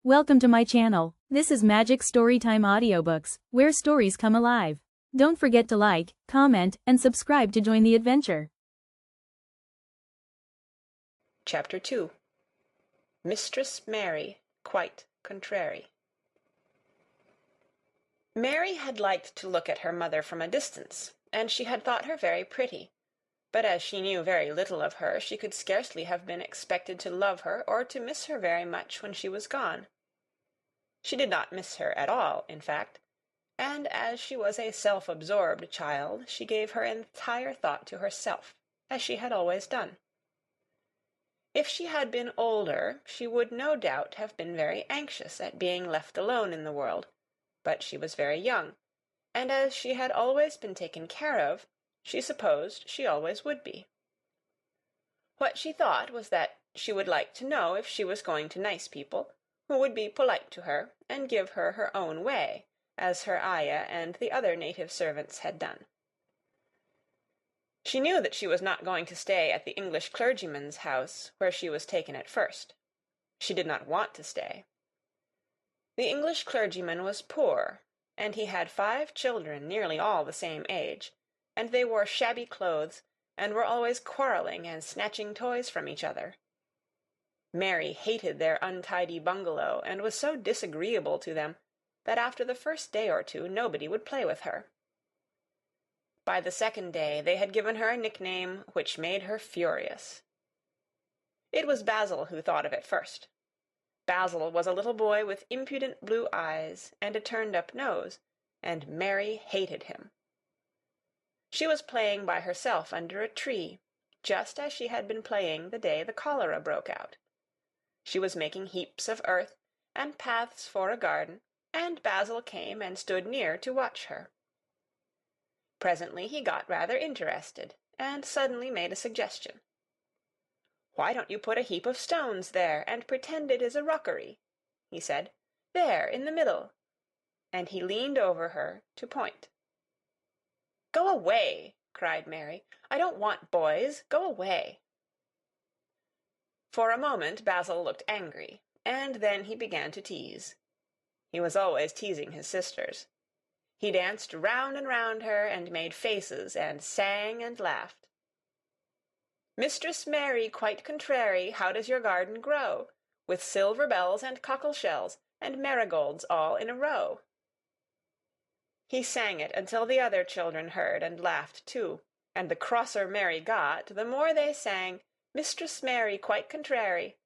Welcome to my channel. This is Magic Storytime Audiobooks, where stories come alive. Don't forget to like, comment, and subscribe to join the adventure. Chapter 2. Mistress Mary, quite contrary. Mary had liked to look at her mother from a distance, and she had thought her very pretty. But as she knew very little of her, she could scarcely have been expected to love her or to miss her very much when she was gone. She did not miss her at all, in fact, and as she was a self-absorbed child, she gave her entire thought to herself, as she had always done. If she had been older, she would no doubt have been very anxious at being left alone in the world, but she was very young, and as she had always been taken care of, she supposed she always would be. What she thought was that she would like to know if she was going to nice people, who would be polite to her and give her her own way, as her ayah and the other native servants had done. She knew that she was not going to stay at the English clergyman's house, where she was taken at first. She did not want to stay. The English clergyman was poor, and he had 5 children nearly all the same age, and they wore shabby clothes, and were always quarrelling and snatching toys from each other. Mary hated their untidy bungalow, and was so disagreeable to them that after the first day or two nobody would play with her. By the second day they had given her a nickname which made her furious. It was Basil who thought of it first. Basil was a little boy with impudent blue eyes and a turned-up nose, and Mary hated him. She was playing by herself under a tree, just as she had been playing the day the cholera broke out. She was making heaps of earth and paths for a garden, and Basil came and stood near to watch her. Presently he got rather interested, and suddenly made a suggestion. "Why don't you put a heap of stones there, and pretend it is a rockery?" he said. "There, in the middle." And he leaned over her to point. "Go away!" cried Mary. "I don't want boys. Go away!" For a moment Basil looked angry, and then he began to tease. He was always teasing his sisters. He danced round and round her, and made faces, and sang and laughed. "Mistress Mary, quite contrary, how does your garden grow? With silver bells and cockle shells, and marigolds all in a row." He sang it until the other children heard and laughed too, and the crosser Mary got, the more they sang, "Mistress Mary, quite contrary."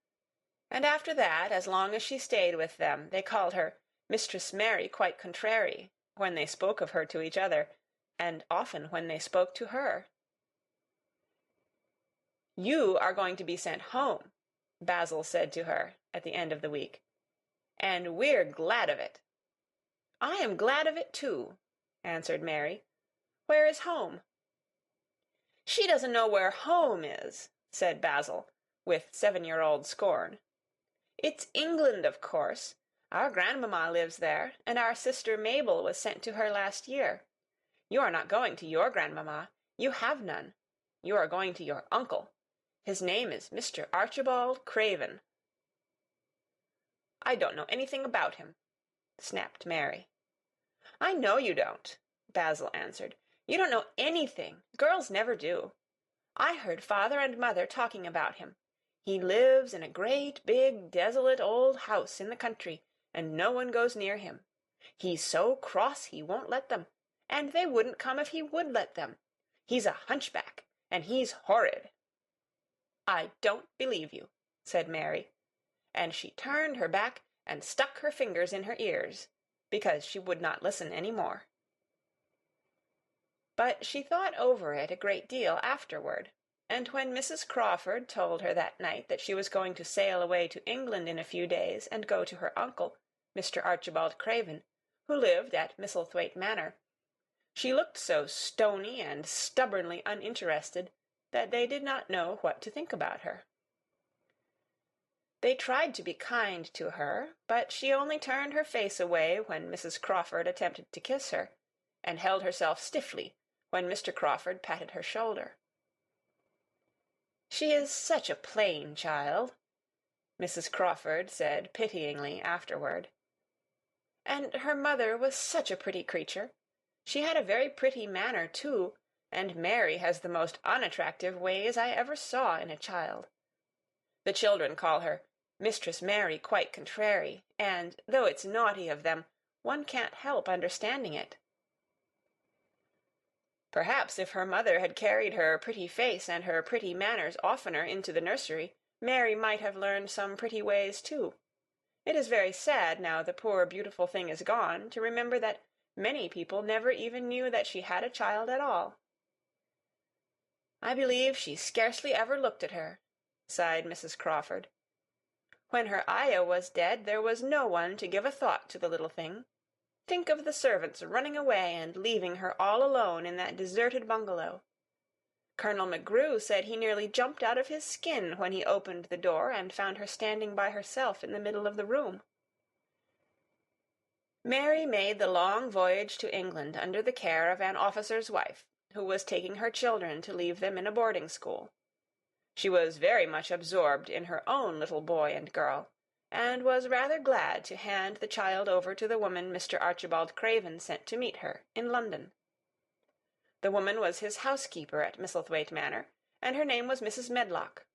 And after that, as long as she stayed with them, they called her Mistress Mary, quite contrary, when they spoke of her to each other, and often when they spoke to her. "You are going to be sent home," Basil said to her at the end of the week, "and we're glad of it." "I am glad of it too," answered Mary. "Where is home?" "She doesn't know where home is," said Basil, with 7-year-old scorn. "It's England, of course. Our grandmamma lives there, and our sister Mabel was sent to her last year. You are not going to your grandmamma. You have none. You are going to your uncle. His name is Mr. Archibald Craven." "I don't know anything about him," snapped Mary. "I know you don't," Basil answered. "You don't know anything. Girls never do. I heard father and mother talking about him. He lives in a great, big, desolate old house in the country, and no one goes near him. He's so cross he won't let them, and they wouldn't come if he would let them. He's a hunchback, and he's horrid." "I don't believe you," said Mary, and she turned her back and stuck her fingers in her ears, because she would not listen any more. But she thought over it a great deal afterward, and when Mrs. Crawford told her that night that she was going to sail away to England in a few days and go to her uncle, Mr. Archibald Craven, who lived at Misslethwait Manor, she looked so stony and stubbornly uninterested that they did not know what to think about her. They tried to be kind to her, but she only turned her face away when Mrs. Crawford attempted to kiss her, and held herself stiffly when Mr. Crawford patted her shoulder. "She is such a plain child," Mrs. Crawford said pityingly afterward. And her mother was such a pretty creature. She had a very pretty manner, too, and Mary has the most unattractive ways I ever saw in a child. The children call her Mistress Mary quite contrary, and, though it's naughty of them, one can't help understanding it. Perhaps if her mother had carried her pretty face and her pretty manners oftener into the nursery, Mary might have learned some pretty ways, too. It is very sad, now the poor beautiful thing is gone, to remember that many people never even knew that she had a child at all. I believe she scarcely ever looked at her, sighed Mrs. Crawford. When her ayah was dead, there was no one to give a thought to the little thing. Think of the servants running away and leaving her all alone in that deserted bungalow. Colonel McGrew said he nearly jumped out of his skin when he opened the door and found her standing by herself in the middle of the room. Mary made the long voyage to England under the care of an officer's wife, who was taking her children to leave them in a boarding school. She was very much absorbed in her own little boy and girl, and was rather glad to hand the child over to the woman Mr. Archibald Craven sent to meet her in London. The woman was his housekeeper at Misslethwait Manor, and her name was Mrs. Medlock.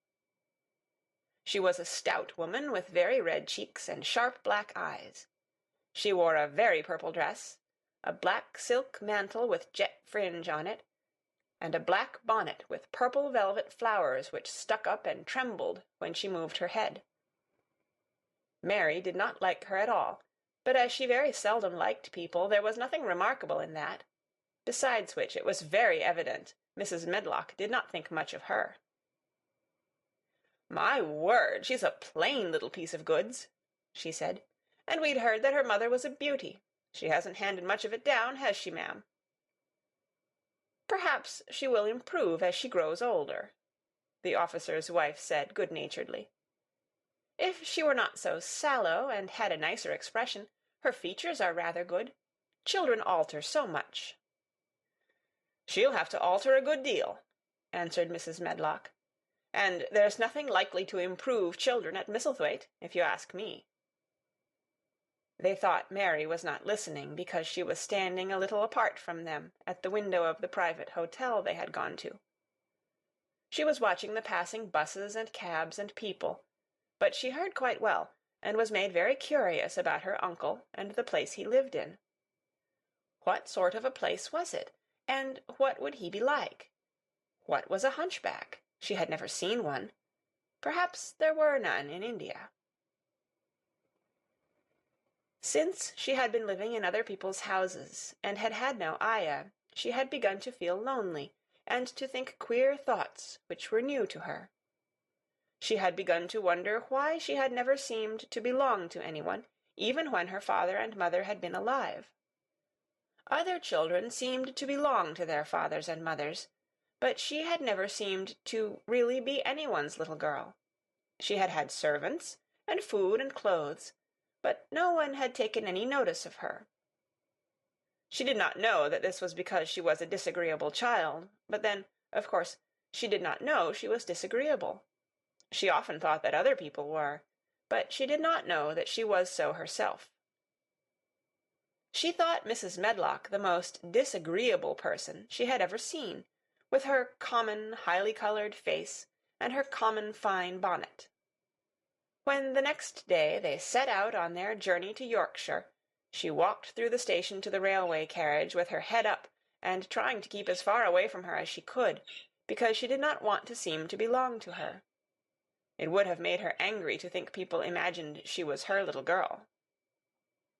She was a stout woman with very red cheeks and sharp black eyes. She wore a very purple dress, a black silk mantle with jet fringe on it, and a black bonnet with purple velvet flowers which stuck up and trembled when she moved her head. Mary did not like her at all, but as she very seldom liked people, there was nothing remarkable in that. Besides which, it was very evident Mrs. Medlock did not think much of her. "My word, she's a plain little piece of goods," she said, "and we'd heard that her mother was a beauty. She hasn't handed much of it down, has she, ma'am?" "Perhaps she will improve as she grows older," the officer's wife said good-naturedly. "If she were not so sallow and had a nicer expression, her features are rather good. Children alter so much." "She'll have to alter a good deal," answered Mrs. Medlock, "and there's nothing likely to improve children at Misslethwaite, if you ask me." They thought Mary was not listening, because she was standing a little apart from them at the window of the private hotel they had gone to. She was watching the passing buses and cabs and people, but she heard quite well, and was made very curious about her uncle and the place he lived in. What sort of a place was it, and what would he be like? What was a hunchback? She had never seen one. Perhaps there were none in India. Since she had been living in other people's houses, and had had no ayah, she had begun to feel lonely, and to think queer thoughts which were new to her. She had begun to wonder why she had never seemed to belong to anyone, even when her father and mother had been alive. Other children seemed to belong to their fathers and mothers, but she had never seemed to really be anyone's little girl. She had had servants, and food and clothes, but no one had taken any notice of her. She did not know that this was because she was a disagreeable child, but then, of course, she did not know she was disagreeable. She often thought that other people were, but she did not know that she was so herself. She thought Mrs. Medlock the most disagreeable person she had ever seen, with her common, highly-colored face and her common fine bonnet. When the next day they set out on their journey to Yorkshire, she walked through the station to the railway carriage with her head up, and trying to keep as far away from her as she could, because she did not want to seem to belong to her. It would have made her angry to think people imagined she was her little girl.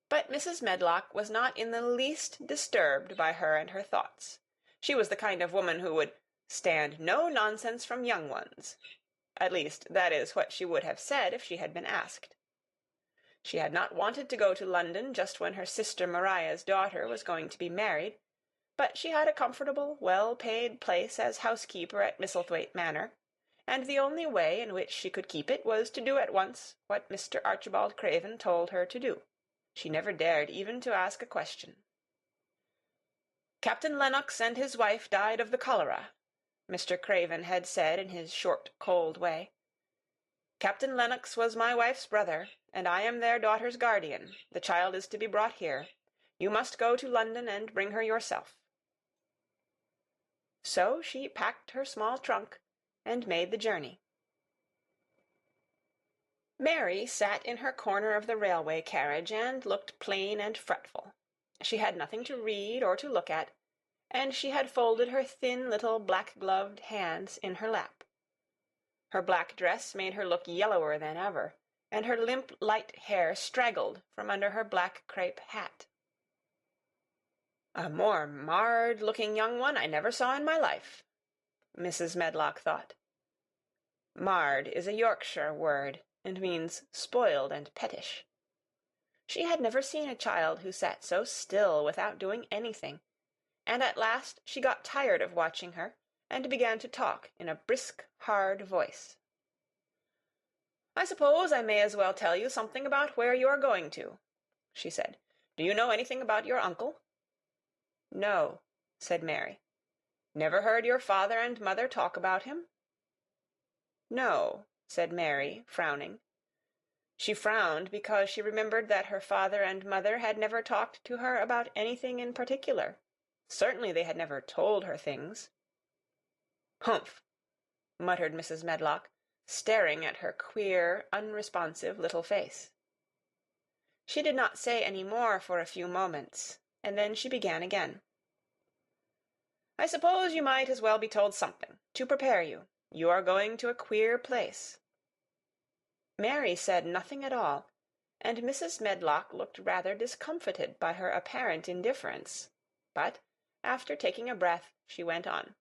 But Mrs. Medlock was not in the least disturbed by her and her thoughts. She was the kind of woman who would stand no nonsense from young ones. At least, that is what she would have said if she had been asked. She had not wanted to go to London just when her sister Maria's daughter was going to be married, but she had a comfortable, well-paid place as housekeeper at Misslethwait Manor, and the only way in which she could keep it was to do at once what Mr. Archibald Craven told her to do. She never dared even to ask a question. "Captain Lennox and his wife died of the cholera," Mr. Craven had said in his short, cold way. Captain Lennox was my wife's brother, and I am their daughter's guardian. The child is to be brought here. You must go to London and bring her yourself." So she packed her small trunk and made the journey. Mary sat in her corner of the railway carriage and looked plain and fretful. She had nothing to read or to look at, and she had folded her thin little black-gloved hands in her lap. Her black dress made her look yellower than ever, and her limp light hair straggled from under her black crape hat. "A more marred-looking young one I never saw in my life," Mrs. Medlock thought. Marred is a Yorkshire word, and means spoiled and pettish. She had never seen a child who sat so still without doing anything, and at last she got tired of watching her, and began to talk in a brisk, hard voice. "I suppose I may as well tell you something about where you are going to," she said. "Do you know anything about your uncle?" "No," said Mary. "Never heard your father and mother talk about him?" "No," said Mary, frowning. She frowned because she remembered that her father and mother had never talked to her about anything in particular. Certainly they had never told her things. "Humph!" muttered Mrs. Medlock, staring at her queer, unresponsive little face. She did not say any more for a few moments, and then she began again. "I suppose you might as well be told something, to prepare you. You are going to a queer place." Mary said nothing at all, and Mrs. Medlock looked rather discomfited by her apparent indifference. But, after taking a breath, she went on.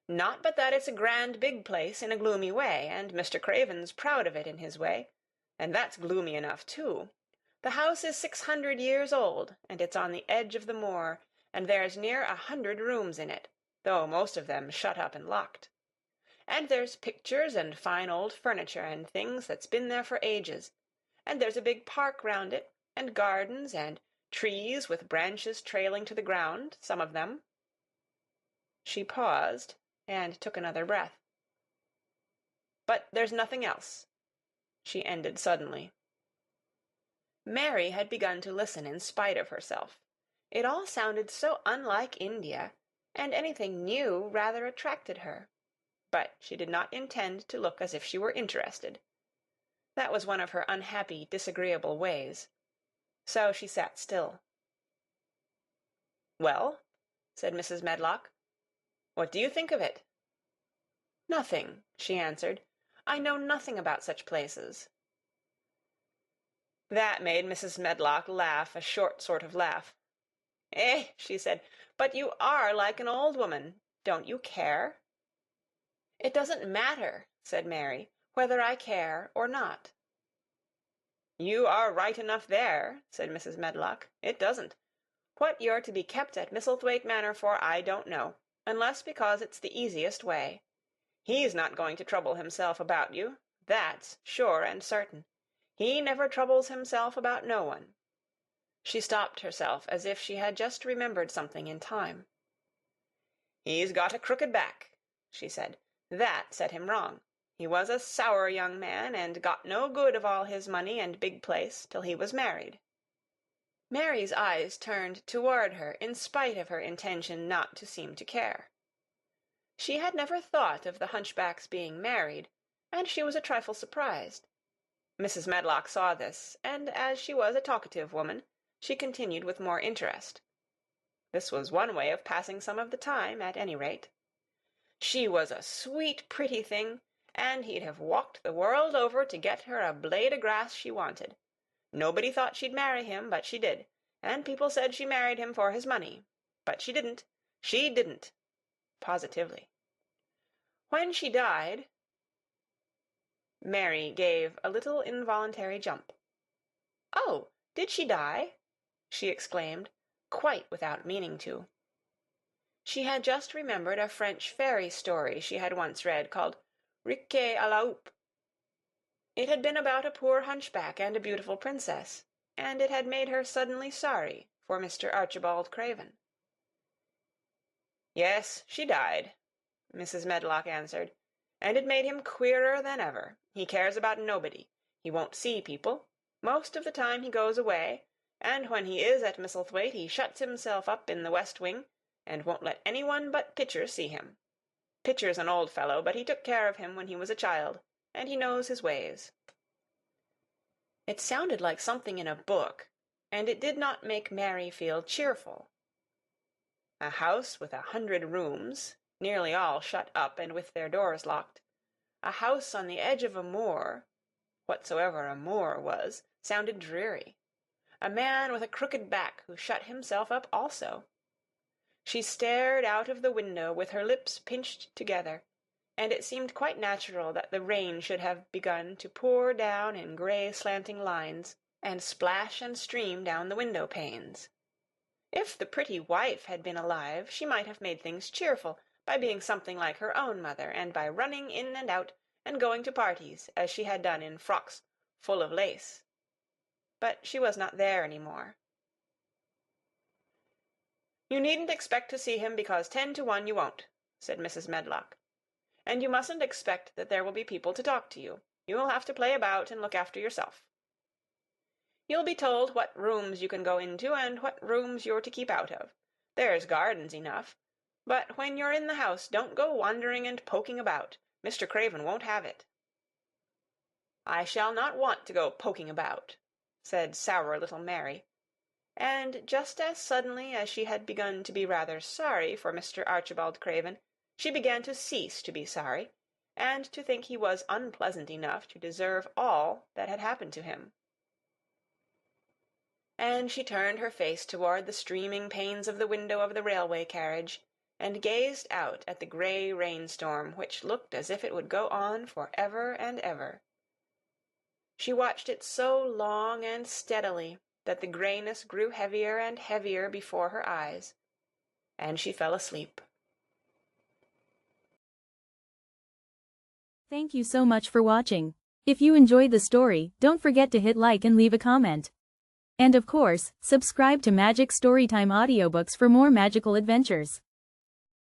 "Not but that it's a grand big place in a gloomy way, and Mr. Craven's proud of it in his way, and that's gloomy enough too. The house is 600 years old, and it's on the edge of the moor, and there's near 100 rooms in it, though most of them shut up and locked. And there's pictures and fine old furniture and things that's been there for ages, and there's a big park round it, and gardens, and trees with branches trailing to the ground, some of them." She paused, and took another breath. "But there's nothing else," she ended suddenly. Mary had begun to listen in spite of herself. It all sounded so unlike India, and anything new rather attracted her. But she did not intend to look as if she were interested. That was one of her unhappy, disagreeable ways. So she sat still. "Well," said Mrs. Medlock, "what do you think of it?" "Nothing," she answered. "I know nothing about such places." That made Mrs. Medlock laugh a short sort of laugh. "Eh," she said, "but you are like an old woman. Don't you care?" "It doesn't matter," said Mary, "whether I care or not." "You are right enough there," said Mrs. Medlock. "It doesn't. What you're to be kept at Misslethwait Manor for I don't know, unless because it's the easiest way. He's not going to trouble himself about you, that's sure and certain. He never troubles himself about no one." She stopped herself as if she had just remembered something in time. "He's got a crooked back," she said. "That set him wrong. He was a sour young man, and got no good of all his money and big place till he was married." Mary's eyes turned toward her in spite of her intention not to seem to care. She had never thought of the hunchback's being married, and she was a trifle surprised. Mrs. Medlock saw this, and as she was a talkative woman, she continued with more interest. This was one way of passing some of the time, at any rate. She was a sweet, pretty thing, and he'd have walked the world over to get her a blade o' grass she wanted. Nobody thought she'd marry him, but she did, and people said she married him for his money. But she didn't. She didn't. Positively. When she died— Mary gave a little involuntary jump. "Oh, did she die?" she exclaimed, quite without meaning to. She had just remembered a French fairy story she had once read, called Riquet à la Houppe. It had been about a poor hunchback and a beautiful princess, and it had made her suddenly sorry for Mr. Archibald Craven. "Yes, she died," Mrs. Medlock answered, and it made him queerer than ever. He cares about nobody. He won't see people. Most of the time he goes away, and when he is at Misslethwaite he shuts himself up in the west wing, and won't let anyone but Pitcher see him. Pitcher's an old fellow, but he took care of him when he was a child, and he knows his ways." It sounded like something in a book, and it did not make Mary feel cheerful. A house with 100 rooms, nearly all shut up and with their doors locked, a house on the edge of a moor, whatsoever a moor was, sounded dreary. A man with a crooked back who shut himself up also. She stared out of the window with her lips pinched together, and it seemed quite natural that the rain should have begun to pour down in grey slanting lines, and splash and stream down the window-panes. If the pretty wife had been alive, she might have made things cheerful, by being something like her own mother, and by running in and out, and going to parties, as she had done in frocks full of lace. But she was not there any more. "You needn't expect to see him, because 10 to 1 you won't," said Mrs. Medlock. "And you mustn't expect that there will be people to talk to you. You'll have to play about and look after yourself. You'll be told what rooms you can go into and what rooms you're to keep out of. There's gardens enough. But when you're in the house, don't go wandering and poking about. Mr. Craven won't have it." "I shall not want to go poking about," said sour little Mary, and just as suddenly as she had begun to be rather sorry for Mr. Archibald Craven, she began to cease to be sorry, and to think he was unpleasant enough to deserve all that had happened to him. And she turned her face toward the streaming panes of the window of the railway carriage, and gazed out at the grey rainstorm, which looked as if it would go on for ever and ever. She watched it so long and steadily that the greyness grew heavier and heavier before her eyes, and she fell asleep. Thank you so much for watching. If you enjoyed the story, don't forget to hit like and leave a comment. And of course, subscribe to Magic Storytime Audiobooks for more magical adventures.